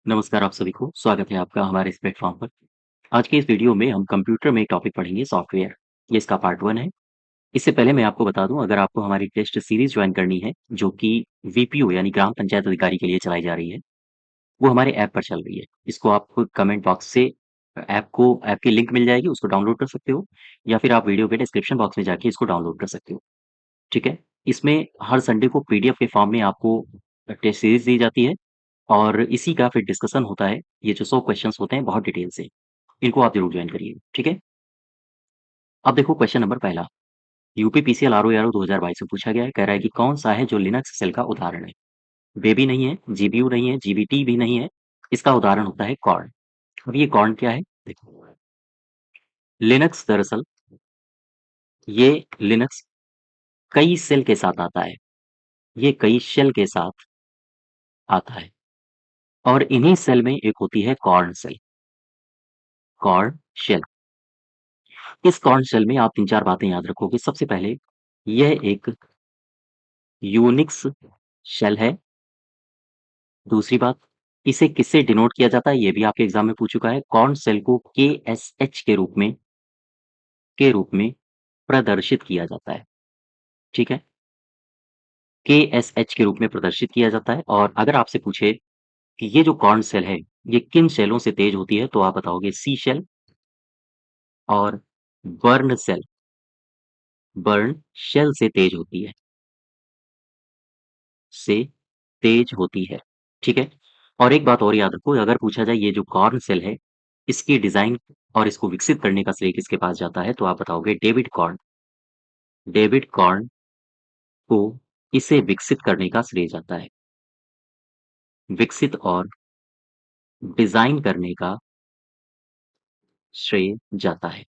नमस्कार आप सभी को, स्वागत है आपका हमारे इस प्लेटफ़ॉर्म पर। आज के इस वीडियो में हम कंप्यूटर में एक टॉपिक पढ़ेंगे सॉफ्टवेयर। ये इसका पार्ट 1 है। इससे पहले मैं आपको बता दूँ अगर आपको हमारी टेस्ट सीरीज़ जॉइन करनी है, जो कि वीपीओ यानी ग्राम पंचायत अधिकारी के लिए चलाई जा रही है, वो हमारे ऐप पर चल रही है। इसको आप कमेंट बॉक्स से ऐप की लिंक मिल जाएगी, उसको डाउनलोड कर सकते हो या फिर आप वीडियो के डिस्क्रिप्शन बॉक्स में जाके इसको डाउनलोड कर सकते हो, ठीक है? इसमें हर संडे को पीडीएफ के फॉर्म में आपको टेस्ट सीरीज़ दी जाती है और इसी का फिर डिस्कशन होता है। ये जो 100 क्वेश्चंस होते हैं बहुत डिटेल से, इनको आप ज़रूर जॉइन करिए, ठीक है? अब देखो क्वेश्चन नंबर पहला, यूपीपीसीएल आरओ 2022 में पूछा गया है, कह रहा है कि कौन-सा है जो लिनक्स सेल का उदाहरण है? बेबी नहीं है, जीबीयू नहीं है, जीबीटी भी नहीं है, इसका उदाहरण होता है कॉर्न। अब ये कॉर्न क्या है? देखो, लिनक्स दरअसल ये लिनक्स कई सेल के साथ आता है, ये कई शेल के साथ आता है और इन्हीं सेल में एक होती है कॉर्न सेल, कॉर्न शेल। इस कॉर्न शेल में आप 3-4 बातें याद रखोगे। सबसे पहले, यह एक यूनिक्स शेल है। दूसरी बात, इसे किससे डिनोट किया जाता है, ये भी आपके एग्ज़ाम में पूछ चुका है। कॉर्न शेल को केएसएच के रूप में प्रदर्शित किया जाता है, ठीक है? केएसएच के रूप में प्रदर्शित किया जाता है और अगर आपसे पूछे कि ये जो कॉर्न शेल है, ये किन शेलों से तेज़ होती है, तो आप बताओगे सी शेल और बर्न शेल। बर्न शेल से तेज़ होती है, से तेज होती है, ठीक है? और एक बात और याद रखो, अगर पूछा जाए ये जो कॉर्न सेल है, इसकी डिज़ाइन और इसको विकसित करने का श्रेय किसके पास जाता है? तो आप बताओगे डेविड कॉर्न। डेविड कॉर्न को इसे विकसित करने का श्रेय जाता है। विकसित और डिज़ाइन करने का श्रेय जाता है,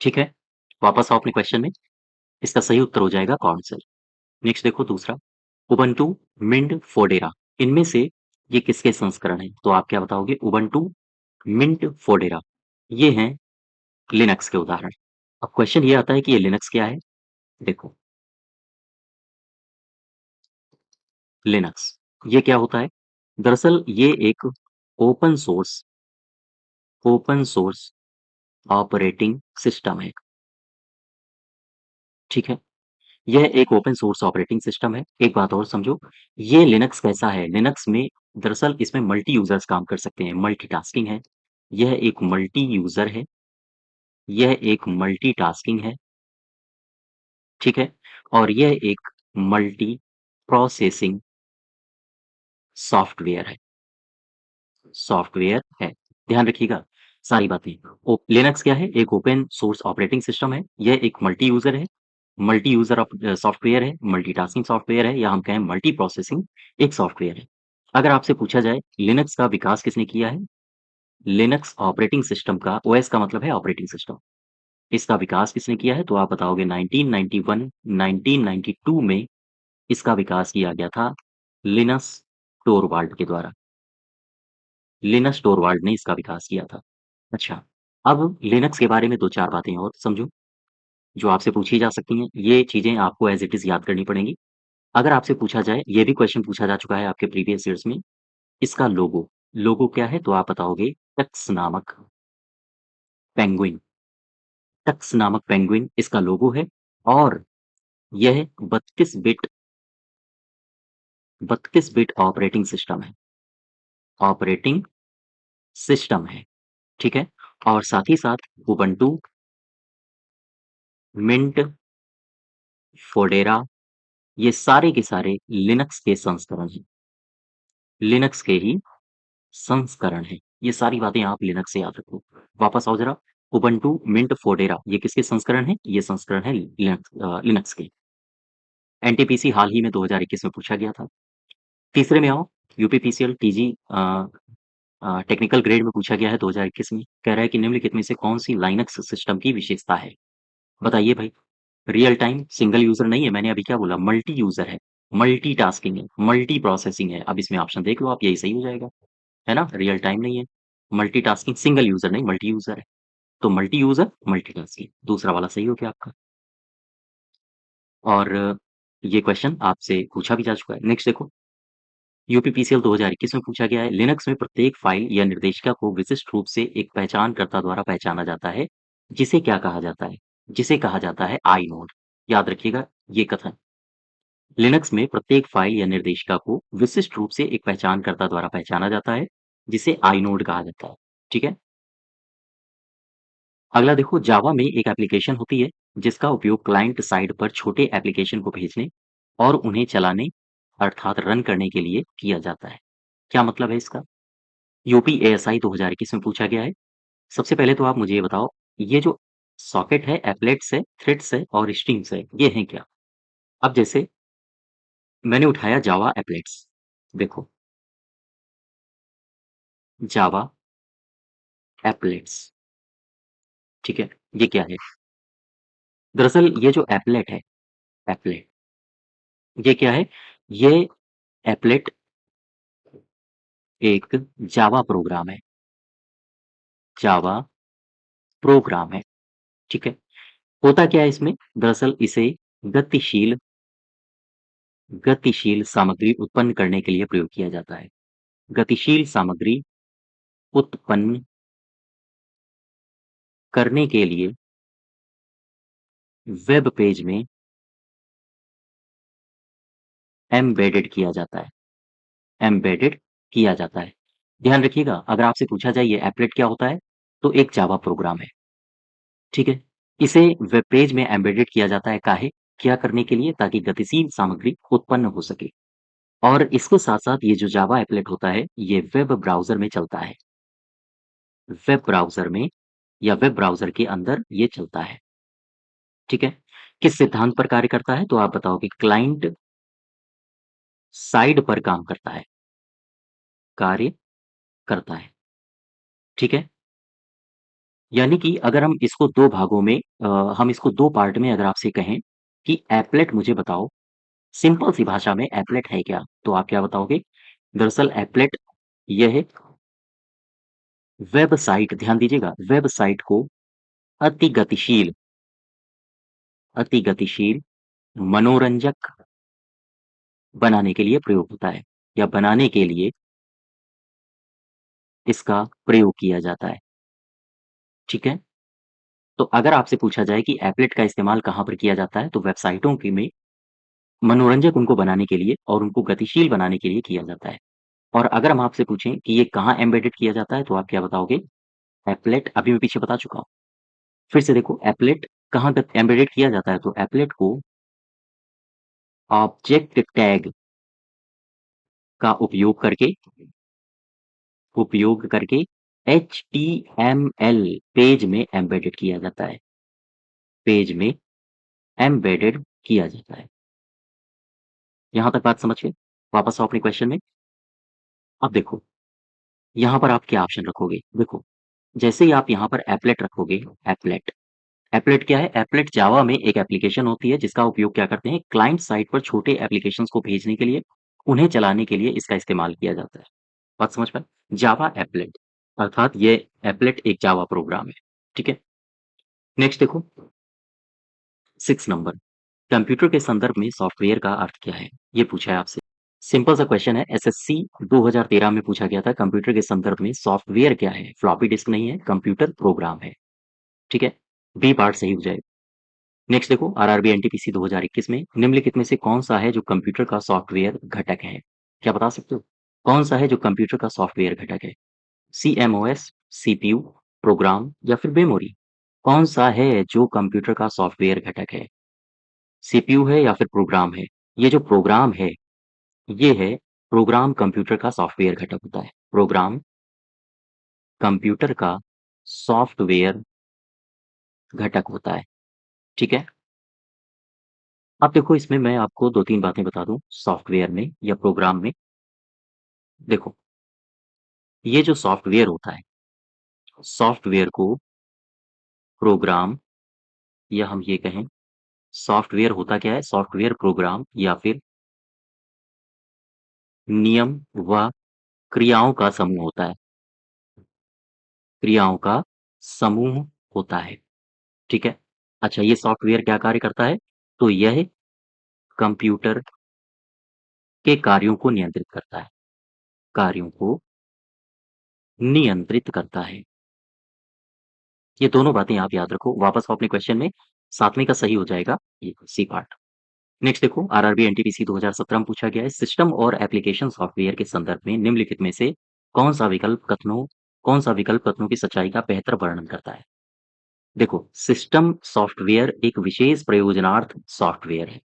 ठीक है? वापस आओ अपने क्वेश्चन में, इसका सही उत्तर हो जाएगा कॉर्न सेल। नेक्स्ट देखो दूसरा, उबंटू, मिंट, फोडेरा, इनमें से ये किसके संस्करण हैं? तो आप क्या बताओगे? उबंटू, मिंट, फोडेरा, ये हैं लिनक्स के उदाहरण। अब क्वेश्चन ये आता है कि ये लिनक्स क्या है? देखो, लिनक्स ये क्या होता है? दरअसल ये एक open source open source operating system है, ठीक है? यह एक ओपन सोर्स ऑपरेटिंग सिस्टम है। एक बात और समझो, ये लिनक्स कैसा है? लिनक्स में दरअसल इसमें मल्टी यूजर्स काम कर सकते हैं, मल्टीटास्किंग है। यह एक मल्टी यूजर है, यह एक मल्टीटास्किंग है, ठीक है? और यह एक मल्टी प्रोसेसिंग सॉफ्टवेयर है। सॉफ्टवेयर है। ध्यान रखिएगा सारी बातें। लिनक्स क्या है? एक ओपन सोर्स ऑपरेटिंग सिस्टम है। यह एक मल्टी यूजर है, मल्टी यूजर सॉफ्टवेयर है, मल्टीटास्किंग सॉफ्टवेयर है या हम कहें मल्टी प्रोसेसिंग एक सॉफ्टवेयर है। अगर आपसे पूछा जाए लिनक्स का विकास किसने किया है? लिनक्स ऑपरेटिंग सिस्टम का ओएस का मतलब है ऑपरेटिंग सिस्टम। इसका विकास किसने किया है? तो आप बताओगे 1991 1992 में इसका विकास किया गया था लिनस टोरवाल्ड के द्वारा। लिनस टोरवाल्ड ने इसका विकास किया था। अच्छा, अब लिनक्स के बारे में 2-4 बातें और समझो, जो आपसे पूछी जा सकती हैं। ये चीज़ें आपको एज़ इट इज़ याद करनी पड़ेंगी। अगर आपसे पूछा जाए, ये भी क्वेश्चन पूछा जा चुका है आपके प्रीवियस ईयर्स में, इसका लोगो क्या है? तो आप बताओगे टक्स नामक पेंगुइन। टक्स नामक पेंगुइन इसका लोगो है और यह 32 बिट ऑपरेटिंग सिस्टम है। ऑपरेटिंग सिस्टम है, ठीक है? और साथ ही साथ उबंटू, मिंट, फोडेरा, ये सारे के सारे लिनक्स के संस्करण हैं। लिनक्स के ही संस्करण हैं। ये सारी बातें आप लिनक्स से याद रखो। वापस आओ ज़रा, उबंटू, मिंट, फोडेरा ये किसके संस्करण हैं? ये संस्करण है लिनक्स के। एनटीपीसी हाल ही में 2021 में पूछा गया था। तीसरे में आओ, यूपीपीसीएल टीजी टेक्निकल ग्रेड में पूछा गया है 2021 में। कह रहा है कि निम्नलिखित में से कौन-सी लाइनक्स सिस्टम की विशेषता है? बताइए भाई। रियल टाइम सिंगल यूज़र नहीं है, मैंने अभी क्या बोला? मल्टी यूज़र है, मल्टीटास्किंग है, मल्टी प्रोसेसिंग है। अब इसमें ऑप्शन देख लो आप, यही सही हो जाएगा, है ना? रियल टाइम नहीं है, मल्टीटास्किंग सिंगल यूज़र नहीं, मल्टी यूज़र है। तो मल्टी यूज़र, मल्टीटास्किंग दूसरा वाला सही हो गया आपका। और ये क्वेश्चन आपसे पूछा भी जा चुका है। नेक्स्ट देखो, यूपीपीसीएल 2021 में पूछा गया है, लिनक्स में प्रत्येक फाइल या निर्देशिका को विशिष्ट रूप से एक पहचानकर्ता द्वारा पहचाना जाता है, जिसे क्या कहा जाता है? जिसे कहा जाता है आइनोड। याद रखिएगा ये कथन। लिनक्स में प्रत्येक फाइल या निर्देशिका को विशिष्ट रूप से एक पहचानकर्ता द्वारा पहचाना जाता है, जिसे आइनोड कहा जाता है। ठीक है? अगला देखो, जावा में एक एप्लीकेशन होती है, जिसका उपयोग क्लाइंट साइड पर छोटे एप्लीकेशन को भेजने और उन्हें चलाने अर्थात रन करने के लिए किया जाता है। क्या मतलब है इसका? यूपीएएसआई 2021 में पूछा गया है। सबसे पहले तो आप मुझे ये बताओ, ये जो सॉकेट है, एप्लेट्स है, थ्रेड्स है और स्ट्रीम्स है, ये हैं क्या? अब जैसे मैंने उठाया जावा एप्लेट्स, देखो जावा एप्लेट्स, ठीक है? ये क्या है? दरअसल ये जो एप्लेट है, एप्लेट, ये क्या है? ये एप्लेट एक जावा प्रोग्राम है, जावा प्रोग्राम है, ठीक है? होता क्या है इसमें? दरअसल इसे गतिशील गतिशील सामग्री उत्पन्न करने के लिए प्रयोग किया जाता है। गतिशील सामग्री उत्पन्न करने के लिए वेब पेज में एम्बेडेड किया जाता है, एम्बेडेड किया जाता है। ध्यान रखिएगा, अगर आपसे पूछा जाए ये एप्लेट क्या होता है, तो एक जावा प्रोग्राम है, ठीक है? इसे वेब पेज में एम्बेडेड किया जाता है काहे? क्या करने के लिए? ताकि गतिशील सामग्री उत्पन्न हो सके। और इसके साथ-साथ ये जो जावा एप्लेट होता है, ये वेब ब्राउज़र में चलता है। वेब ब्राउज़र में या वेब ब्राउज़र के अंदर ये चलता है, ठीक है? किस सिद्धांत पर कार्य करता है? तो आप बताओ कि क्लाइंट साइड पर काम करता है, कार्य करता है, ठीक है? यानी कि अगर हम इसको 2 भागों में हम इसको 2 पार्ट में अगर आपसे कहें कि एप्लेट मुझे बताओ, सिंपल सी भाषा में एप्लेट है क्या? तो आप क्या बताओगे? दरअसल एप्लेट यह वेबसाइट, ध्यान दीजिएगा, वेबसाइट को अति गतिशील अति गतिशील, मनोरंजक बनाने के लिए प्रयोग होता है या बनाने के लिए इसका प्रयोग किया जाता है, ठीक है? तो अगर आपसे पूछा जाए कि एप्लेट का इस्तेमाल कहाँ पर किया जाता है, तो वेबसाइटों के में मनोरंजक उनको बनाने के लिए और उनको गतिशील बनाने के लिए किया जाता है। और अगर हम आपसे पूछें कि ये कहाँ एम्बेडेड किया जाता है, तो आप क्या बताओगे? एप्लेट अभी मैं पीछे बता चुका हूँ। फिर से देखो एप्लेट कहाँ तक एम्बेडेड किया जाता है, तो एप्लेट को ऑब्जेक्ट टैग का उपयोग करके एचटीएमएल पेज में एम्बेडेड किया जाता है, पेज में एम्बेडेड किया जाता है। यहाँ तक बात समझ गए? वापस आओ अपने क्वेश्चन में। अब देखो, यहाँ पर आप क्या ऑप्शन रखोगे? देखो, जैसे ही आप यहाँ पर एप्लेट रखोगे, एप्लेट, एप्लेट क्या है? एप्लेट जावा में एक एप्लीकेशन होती है जिसका उपयोग क्या करते हैं? क्लाइंट साइट पर छोटे एप्लीकेशंस को भेजने के लिए, उन्हें चलाने के लिए इसका इस्तेमाल किया जाता है। बात समझ पाए? जावा एप्लेट, अर्थात ये एप्लेट एक जावा प्रोग्राम है, ठीक है? नेक्स्ट देखो, 6 नंबर, कंप्यूटर के संदर्भ में सॉफ्टवेयर का अर्थ क्या है? ये पूछा है आपसे। सिंपल सा क्वेश्चन है, एसएससी 2013 में पूछा गया था, कंप्यूटर के संदर्भ में सॉफ्टवेयर क्या है? फ्लॉपी डिस्क नहीं है, कंप्यूटर प्रोग्राम है, ठीक है? बी पार्ट सही हो जाएगा। नेक्स्ट देखो, आरआरबी एनटीपीसी 2021 में निम्नलिखित में से कौन-सा है जो कंप्यूटर का सॉफ्टवेयर घटक है? क्या बता सकते हो? कौन-सा है जो कंप्यूटर का सॉफ्टवेयर घटक है? सीएमओएस, सीपीयू, प्रोग्राम या फिर मेमोरी? कौन-सा है जो कंप्यूटर का सॉफ्टवेयर घटक है? सीपीयू है या फिर प्रोग्राम है? ये जो प्रोग्राम है, ये है प्रोग्राम कंप्यूटर का सॉफ्टवेयर घटक होता है। प्रोग्राम कंप्यूटर का सॉफ्टवेयर घटक होता है, ठीक है? अब देखो इसमें मैं आपको 2-3 बातें बता दूँ सॉफ्टवेयर में या प्रोग्राम में। देखो, ये जो सॉफ्टवेयर होता है, सॉफ्टवेयर को प्रोग्राम या हम ये कहें सॉफ्टवेयर होता क्या है? सॉफ्टवेयर प्रोग्राम या फिर नियम व क्रियाओं का समूह होता है, क्रियाओं का समूह होता है, ठीक है? अच्छा, ये सॉफ्टवेयर क्या कार्य करता है? तो यह कंप्यूटर के कार्यों को नियंत्रित करता है। कार्यों को नियंत्रित करता है। ये दोनों बातें आप याद रखो। वापस आओ अपने क्वेश्चन में, 7वें का सही हो जाएगा ये सी पार्ट। नेक्स्ट देखो, आरआरबी एनटीपीसी 2017 में पूछा गया है, सिस्टम और एप्लीकेशन सॉफ्टवेयर के संदर्भ में निम्नलिखित में से कौन सा विकल्प कथनों की सच्चाई का बेहतर वर्णन करता है? देखो, सिस्टम सॉफ्टवेयर एक विशेष प्रयोजनार्थ सॉफ्टवेयर है।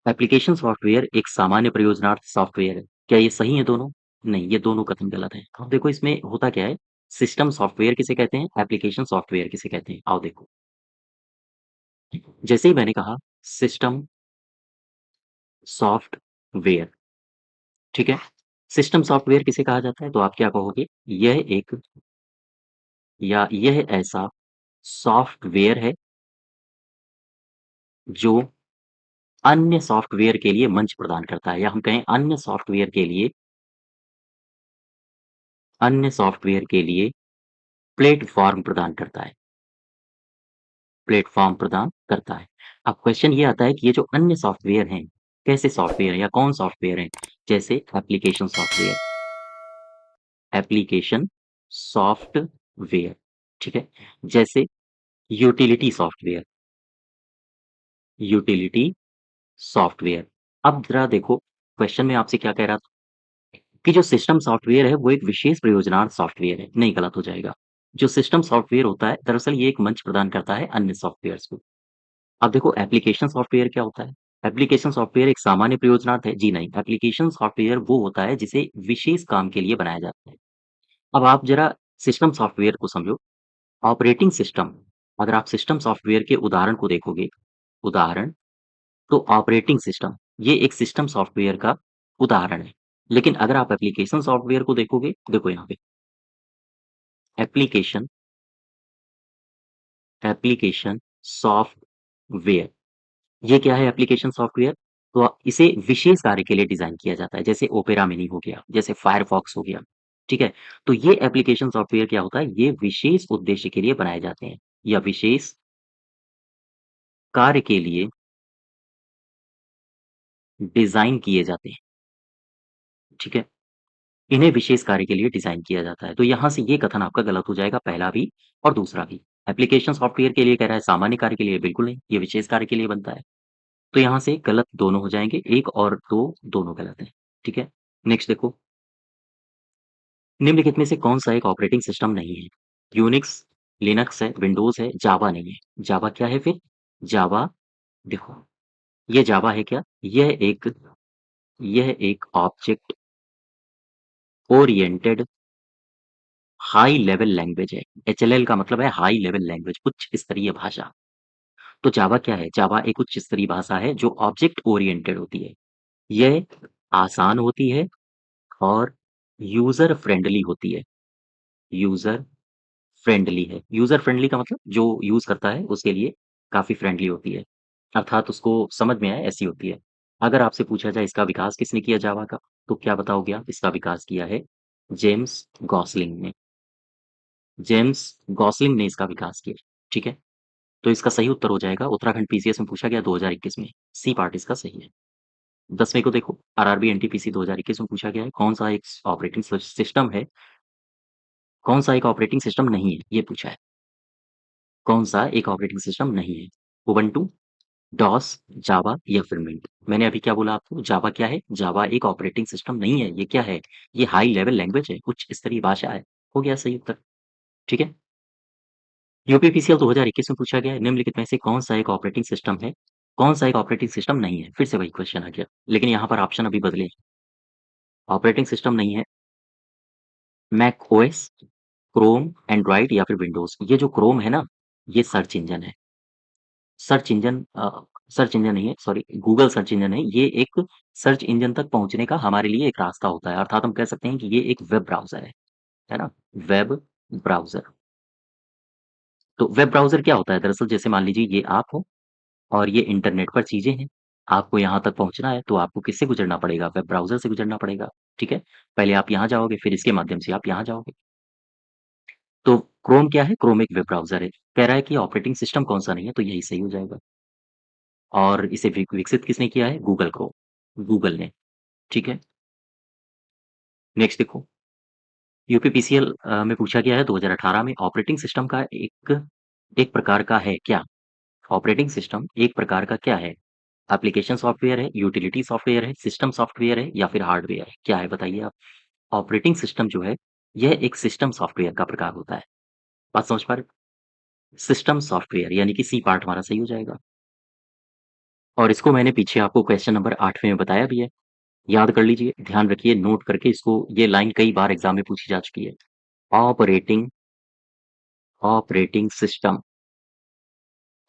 एप्लीकेशन सॉफ्टवेयर एक सामान्य प्रयोजनार्थ सॉफ्टवेयर है। क्या ये सही है दोनों? नहीं, ये दोनों कथन गलत हैं। अब देखो इसमें होता क्या है, सिस्टम सॉफ्टवेयर किसे कहते हैं, एप्लीकेशन सॉफ्टवेयर किसे कहते हैं? आओ देखो। जैसे ही मैंने कहा सिस्टम सॉफ्टवेयर, ठीक है? सिस्टम सॉफ्टवेयर किसे कहा जाता है? तो आप क्या कहोगे? यह ऐसा सॉफ्टवेयर है जो अन्य सॉफ्टवेयर के लिए मंच प्रदान करता है, या हम कहें अन्य सॉफ्टवेयर के लिए प्लेटफ़ॉर्म प्रदान करता है, प्लेटफ़ॉर्म प्रदान करता है। अब क्वेश्चन ये आता है कि ये जो अन्य सॉफ्टवेयर हैं, कैसे सॉफ्टवेयर हैं या कौन सॉफ्टवेयर हैं? जैसे एप्लीकेशन सॉफ्टवेयर, ठीक है? जैसे यूटिलिटी सॉफ्टवेयर यूटिलिटी सॉफ्टवेयर। अब ज़रा देखो, क्वेश्चन में आपसे क्या कह रहा था कि जो सिस्टम सॉफ्टवेयर है वो एक विशेष प्रयोजनार्थ सॉफ्टवेयर है। नहीं, गलत हो जाएगा। जो सिस्टम सॉफ्टवेयर होता है दरअसल ये एक मंच प्रदान करता है अन्य सॉफ्टवेयर्स को। अब देखो एप्लीकेशन सॉफ्टवेयर क्या होता है? एप्लीकेशन सॉफ्टवेयर एक सामान्य प्रयोजनार्थ है? जी नहीं, एप्लीकेशन सॉफ्टवेयर वो होता है जिसे विशेष काम के लिए बनाया जाता है। अब आप ज़रा सिस्टम सॉफ्टवेयर को समझो। ऑपरेटिंग सिस्टम, अगर आप सिस्टम सॉफ्टवेयर के उदाहरण को देखोगे, उदाहरण तो ऑपरेटिंग सिस्टम, ये एक सिस्टम सॉफ्टवेयर का उदाहरण है। लेकिन अगर आप एप्लीकेशन सॉफ्टवेयर को देखोगे, देखो यहाँ पे एप्लीकेशन एप्लीकेशन सॉफ्टवेयर, ये क्या है एप्लीकेशन सॉफ्टवेयर? तो इसे विशेष कार्य के लिए डिज़ाइन किया जाता है, जैसे ओपेरा मिनी हो गया, जैसे फायरफॉक्स हो गया, ठीक है? तो ये एप्लीकेशन सॉफ्टवेयर क्या होता है? ये विशेष उद्देश्य के लिए बनाए जाते हैं या विशेष कार्य के लिए डिज़ाइन किए जाते हैं, ठीक है? इन्हें विशेष कार्य के लिए डिज़ाइन किया जाता है। तो यहाँ से ये कथन आपका गलत हो जाएगा, पहला भी और दूसरा भी। एप्लीकेशन सॉफ्टवेयर के लिए कह रहा है सामान्य कार्य के लिए, बिल्कुल नहीं, ये विशेष कार्य के लिए बनता है। तो यहाँ से गलत दोनों हो जाएँगे, 1 और 2 दोनों गलत हैं, ठीक है? नेक्स्ट देखो, निम्नलिखित में से कौन-सा एक ऑपरेटिंग सिस्टम नहीं है? यूनिक्स, लिनक्स है, विंडोज़ है, जावा नहीं है। जावा क्या है फिर? जावा, देखो, ये जावा है क्या? यह एक object oriented high level language है। एचएलएल का मतलब है हाई लेवल लैंग्वेज, उच्च स्तरीय भाषा। तो जावा क्या है? जावा एक उच्च स्तरीय भाषा है जो ऑब्जेक्ट ओरिएंटेड होती है। यह आसान होती है और यूज़र फ्रेंडली होती है। यूज़र फ्रेंडली है। यूज़र फ्रेंडली का मतलब जो यूज़ करता है उसके लिए काफ़ी फ्रेंडली होती है। अर्थात उसको समझ में आए ऐसी होती है। अगर आपसे पूछा जाए इसका विकास किसने किया जावा का, तो क्या बताओगे आप? इसका विकास किया है जेम्स गॉसलिंग ने। जेम्स गॉसलिंग ने इसका विकास किया, ठीक है? तो इसका सही उत्तर हो जाएगा, उत्तराखंड पीसीएस में पूछा गया 2021 में, सी पार्ट इसका सही है। 10वें को देखो, आरआरबी एनटीपीसी 2021 में पूछा गया है, कौन-सा एक ऑपरेटिंग सिस्टम नहीं है? ये पूछा है। कौन-सा एक ऑपरेटिंग सिस्टम नहीं है? उबंटू, डॉस, जावा या फिर मिंट? मैंने अभी क्या बोला आपको? जावा क्या है? जावा एक ऑपरेटिंग सिस्टम नहीं है। ये क्या है? ये हाई लेवल लैंग्वेज है, उच्च स्तरीय भाषा है। हो गया सही उत्तर, ठीक है? यूपीपीसीएल 2021 में पूछा गया है, निम्नलिखित में से कौन-सा एक ऑपरेटिंग सिस्टम है? कौन-सा एक ऑपरेटिंग सिस्टम नहीं है? फिर से वही क्वेश्चन आ गया, लेकिन यहाँ पर ऑप्शन अभी बदले। ऑपरेटिंग सिस्टम नहीं है मैक ओएस, क्रोम, एंड्रॉइड या फिर विंडोज़। ये जो क्रोम है ना, ये सर्च इंजन है। सर्च इंजन सर्च इंजन नहीं है, सॉरी, गूगल सर्च इंजन है। ये एक सर्च इंजन तक पहुँचने का हमारे लिए एक रास्ता होता है, अर्थात हम कह सकते हैं कि ये एक वेब ब्राउज़र है ना? Web browser. तो वेब ब्राउज़र क्या होता है? दरअसल जैसे मान लीजिए ये आप हो और ये इंटरनेट पर चीज़ें हैं। आपको यहाँ तक पहुँचना है तो आपको किससे गुज़रना पड़ेगा? वेब ब्राउज़र से गुज़रना पड़ेगा, ठीक है? पहले आप यहाँ जाओगे, फिर इसके माध्यम से आप यहाँ जाओगे। तो क्रोम क्या है? क्रोम एक वेब ब्राउज़र है। कह रहा है कि ऑपरेटिंग सिस्टम कौन-सा नहीं है, तो यही सही हो जाएगा। और इसे विकसित किसने किया है? गूगल ने, ठीक है? नेक्स्ट देखो, यूपीपीसीएल में पूछा गया है 2018 में ऑपरेटिंग सिस्टम का एक एक प्रकार का है क्या? ऑपरेटिंग सिस्टम एक प्रकार का क्या है? एप्लीकेशन सॉफ्टवेयर है, यूटिलिटी सॉफ्टवेयर है, सिस्टम सॉफ्टवेयर है या फिर हार्डवेयर है? क्या है बताइए आप? ऑपरेटिंग सिस्टम जो है, यह एक सिस्टम सॉफ्टवेयर का प्रकार होता है। बात समझ पा रहे हो? सिस्टम सॉफ्टवेयर यानी कि सी पार्ट हमारा सही हो जाएगा। और इसको मैंने पीछे आपको क्वेश्चन नंबर 8वें में बताया भी है। याद कर लीजिए, ध्यान रखिए, नोट करके इसको, ये लाइन कई बार एग्जाम में पूछी जा चुकी है। Operating operating system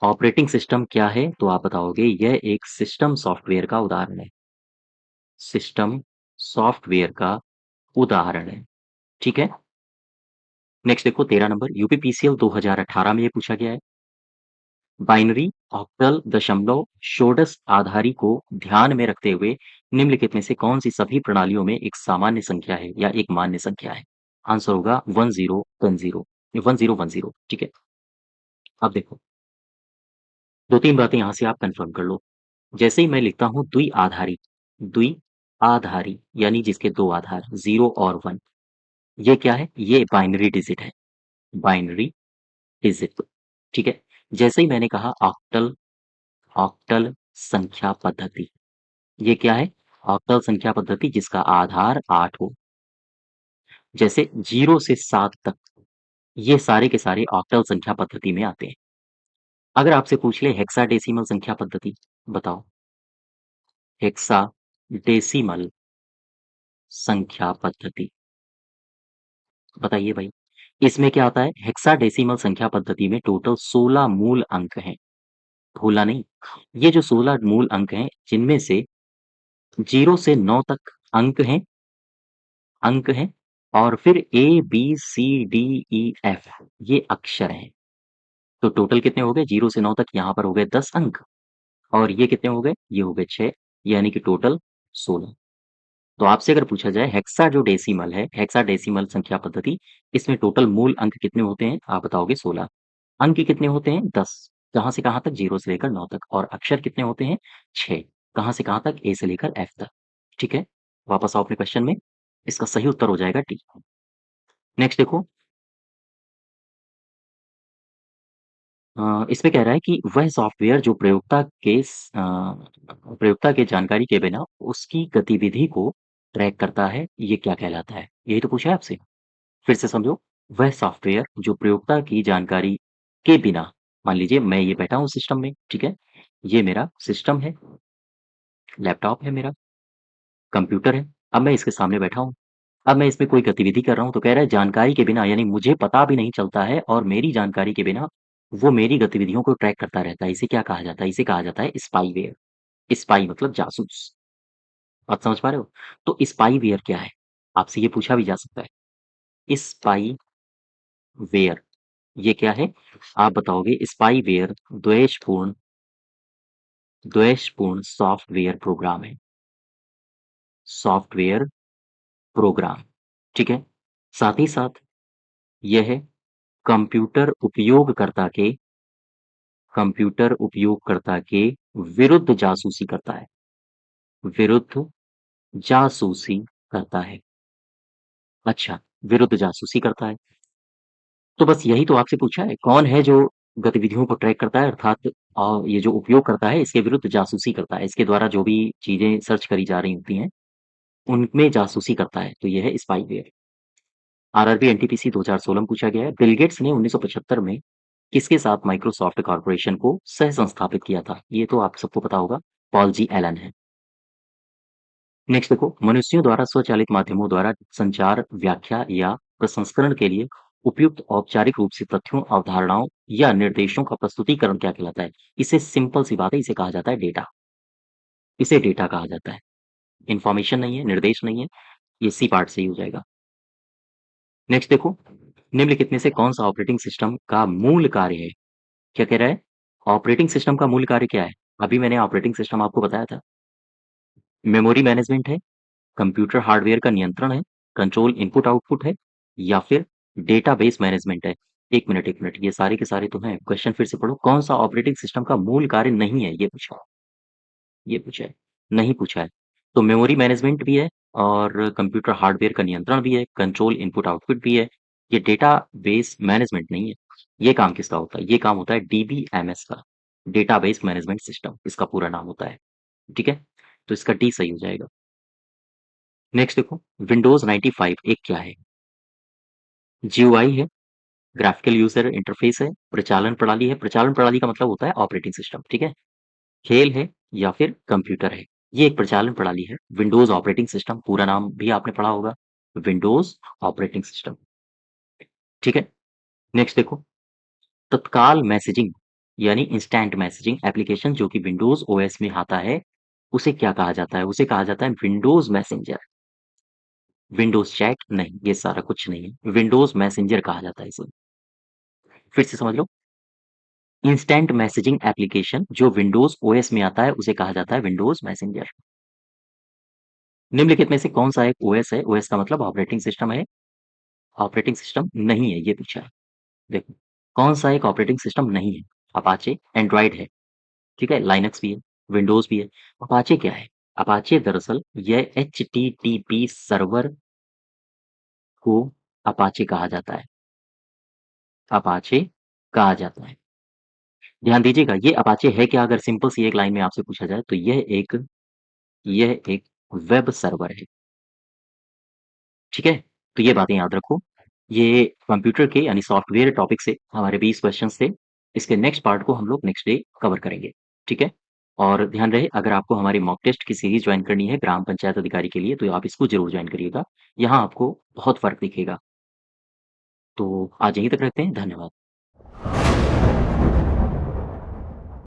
operating system क्या है? तो आप बताओगे यह एक सिस्टम सॉफ्टवेयर का उदाहरण है। सिस्टम सॉफ्टवेयर का उदाहरण है। ठीक है? नेक्स्ट देखो 13 नंबर, यूपीपीसीएल 2018 में ये पूछा गया है। बाइनरी, ऑक्टल, दशमलव, षोडश आधारी को ध्यान में रखते हुए निम्नलिखित में से कौन सी सभी प्रणालियों में एक सामान्य संख्या है या एक मान्य संख्या है? आंसर होगा 1010। ठीक है? अब देखो, दो तीन बातें यहां से आप कंफर्म कर लो। जैसे ही मैं लिखता हूं द्वि आधारी यानी जिसके दो आधार 0 और 1, ये क्या है? ये बाइनरी डिजिट है। Binary digit. ठीक है? जैसे ही मैंने कहा ऑक्टल ऑक्टल संख्या पद्धति, ये क्या है? ऑक्टल संख्या पद्धति जिसका आधार 8 हो। जैसे 0 से 7 तक, ये सारे के सारे ऑक्टल संख्या पद्धति में आते हैं। अगर आपसे पूछ ले हेक्साडेसिमल संख्या पद्धति, बताओ। हेक्साडेसिमल संख्या पद्धति, बताइए भाई। इसमें क्या आता है? हेक्साडेसिमल संख्या पद्धति में टोटल 16 मूल अंक हैं। भूला नहीं। ये जो 16 मूल अंक हैं, जिनमें से 0 से 9 तक अंक हैं और फिर A B C D E F, ये अक्षर हैं। तो टोटल कितने हो गए? 0 से 9 तक यहाँ पर हो गए 10 अंक, और ये कितने हो गए? ये हो गए 6, यानी कि टोटल 16। तो आपसे अगर पूछा जाए हेक्सा जो डेसिमल है, हेक्सा डेसिमल संख्या पद्धति, इसमें टोटल मूल अंक कितने होते हैं? आप बताओगे 16। अंक कितने होते हैं? 10। कहाँ से कहाँ तक? 0 से लेकर 9 तक। और अक्षर कितने होते हैं? 6। कहाँ से कहाँ तक? ए से लेकर एफ तक। ठीक है? वापस आओ अपने क्वेश्चन में। इसका सही उत्तर हो जाएगा डी। नेक्स्ट देखो, इसमें कह रहा है कि वह सॉफ्टवेयर जो प्रयोक्ता के जानकारी के बिना उसकी गतिविधि को ट्रैक करता है, ये क्या कहलाता है? यही तो पूछा है आपसे। फिर से समझो, वह सॉफ्टवेयर जो प्रयोक्ता की जानकारी के बिना, मान लीजिए मैं ये बैठा हूँ सिस्टम में, ठीक है? ये मेरा सिस्टम है, लैपटॉप है मेरा, कंप्यूटर है। अब मैं इसके सामने बैठा हूँ। अब मैं इसमें कोई गतिविधि कर रहा हूँ, तो कह रहा है जानकारी के बिना, यानी मुझे पता भी नहीं चलता है और मेरी जानकारी के बिना वो मेरी गतिविधियों को ट्रैक करता रहता है। इसे क्या कहा जाता है? इसे कहा जाता है स्पाईवेयर। स्पाई मतलब जासूस। बात समझ पा रहे हो? तो स्पाईवेयर क्या है? आपसे ये पूछा भी जा सकता है। स्पाईवेयर ये क्या है? आप बताओगे स्पाईवेयर द्वेषपूर्ण सॉफ्टवेयर प्रोग्राम है। Software program. ठीक है? साथ ही साथ यह कंप्यूटर उपयोगकर्ता के कंप्यूटर उपयोगकर्ता के विरुद्ध जासूसी करता है। विरुद्ध जासूसी करता है। अच्छा, विरुद्ध जासूसी करता है। तो बस यही तो आपसे पूछा है, कौन है जो गतिविधियों को ट्रैक करता है, अर्थात ये जो उपयोग करता है इसके विरुद्ध जासूसी करता है। इसके द्वारा जो भी चीजें सर्च करी जा रही होती हैं, उनमें जासूसी करता है, तो यह है स्पाईवेयर। आरआरबी एनटीपीसी 2016 में पूछा गया है, बिल गेट्स ने 1975 में किसके साथ माइक्रोसॉफ्ट कॉर्पोरेशन को सह संस्थापित किया था? ये तो आप सबको पता होगा, पॉल जी एलन है। नेक्स्ट देखो, मनुष्यों द्वारा स्वचालित माध्यमों द्वारा संचार, व्याख्या या प्रसंस्करण के लिए उपयुक्त औपचारिक रूप से तथ्यों, अवधारणाओं या निर्देशों का प्रस्तुतिकरण क्या कहलाता है? इसे सिंपल सी बात है, इसे कहा जाता है डेटा। इसे डेटा कहा जाता है। इंफॉर्मेशन नहीं है, निर्देश नहीं है, ये सी पार्ट से ही हो जाएगा। नेक्स्ट देखो, निम्नलिखित में से कौन सा ऑपरेटिंग सिस्टम का मूल कार्य है? क्या कह रहा है? ऑपरेटिंग सिस्टम का मूल कार्य क्या है? अभी मैंने ऑपरेटिंग सिस्टम आपको बताया था। मेमोरी मैनेजमेंट है, कंप्यूटर हार्डवेयर का नियंत्रण है, कंट्रोल इनपुट आउटपुट है, या फिर डेटाबेस मैनेजमेंट है। एक मिनट, ये सारे के सारे तो हैं। क्वेश्चन फिर से पढ़ो, कौन सा ऑपरेटिंग सिस्टम का मूल कार्य नहीं है? ये पूछा है। नहीं पूछा है। तो मेमोरी मैनेजमेंट भी है और कंप्यूटर हार्डवेयर का नियंत्रण भी है, कंट्रोल इनपुट आउटपुट भी है। ये डेटाबेस मैनेजमेंट नहीं है। ये काम किसका होता है? ये काम होता है डीबीएमएस का, डेटाबेस मैनेजमेंट सिस्टम इसका पूरा नाम होता है। ठीक है? तो इसका डी सही हो जाएगा। नेक्स्ट देखो, विंडोज़ 95 एक क्या है? जीयूआई है, ग्राफिकल यूजर इंटरफेस है, प्रचालन प्रणाली है। प्रचालन प्रणाली का मतलब होता है ऑपरेटिंग सिस्टम, ठीक है? खेल है या फिर कंप्यूटर है। ये एक प्रचालन प्रणाली है। विंडोज़ ऑपरेटिंग सिस्टम पूरा नाम भी आपने पढ़ा होगा, विंडोज़ ऑपरेटिंग सिस्टम, ठीक है? नेक्स्ट देखो, तत्काल मैसेजिंग यानी इंस्टेंट मैसेजिंग एप्लीकेशन जो कि विंडोज़ ओएस में आता है, उसे क्या कहा जाता है? उसे कहा जाता है विंडोज़ मैसेंजर। विंडोज़ चैट नहीं, ये सारा कुछ नहीं है। विंडोज़ मैसेंजर कहा जाता है इसे। फिर से समझ लो, इंस्टेंट मैसेजिंग एप्लीकेशन जो विंडोज़ ओएस में आता है, उसे कहा जाता है विंडोज़ मैसेंजर। निम्नलिखित में से कौन-सा एक ओएस है? ओएस का मतलब ऑपरेटिंग सिस्टम है, ऑपरेटिंग सिस्टम नहीं है, ये पूछा है। देखो, कौन-सा एक ऑपरेटिंग सिस्टम नहीं है? अपाचे एंड्रॉइड है, ठीक है? लाइनक्स भी है, विंडोज़ भी है। अपाचे क्या है? अपाचे दरअसल यह एचटीटीपी सर्वर को अपाचे कहा जाता है। अपाचे कहा जाता है। ध्यान दीजिएगा, ये अपाचे है क्या? अगर सिंपल सी एक लाइन में आपसे पूछा जाए, तो यह एक वेब सर्वर है, ठीक है? तो ये बातें याद रखो। ये कंप्यूटर के यानी सॉफ्टवेयर टॉपिक से हमारे 20 क्वेश्चंस थे। इसके नेक्स्ट पार्ट को हम लोग नेक्स्ट डे कवर करेंगे, ठीक है? और ध्यान रहे, अगर आपको हमारी मॉक टेस्ट की सीरीज़ जॉइन करनी है ग्राम पंचायत अधिकारी के लिए, तो आप इसको ज़रूर जॉइन करिएगा। यहाँ आपको बहुत फ़र्क दिखेगा। तो आज यहीं तक रखते हैं, धन्यवाद।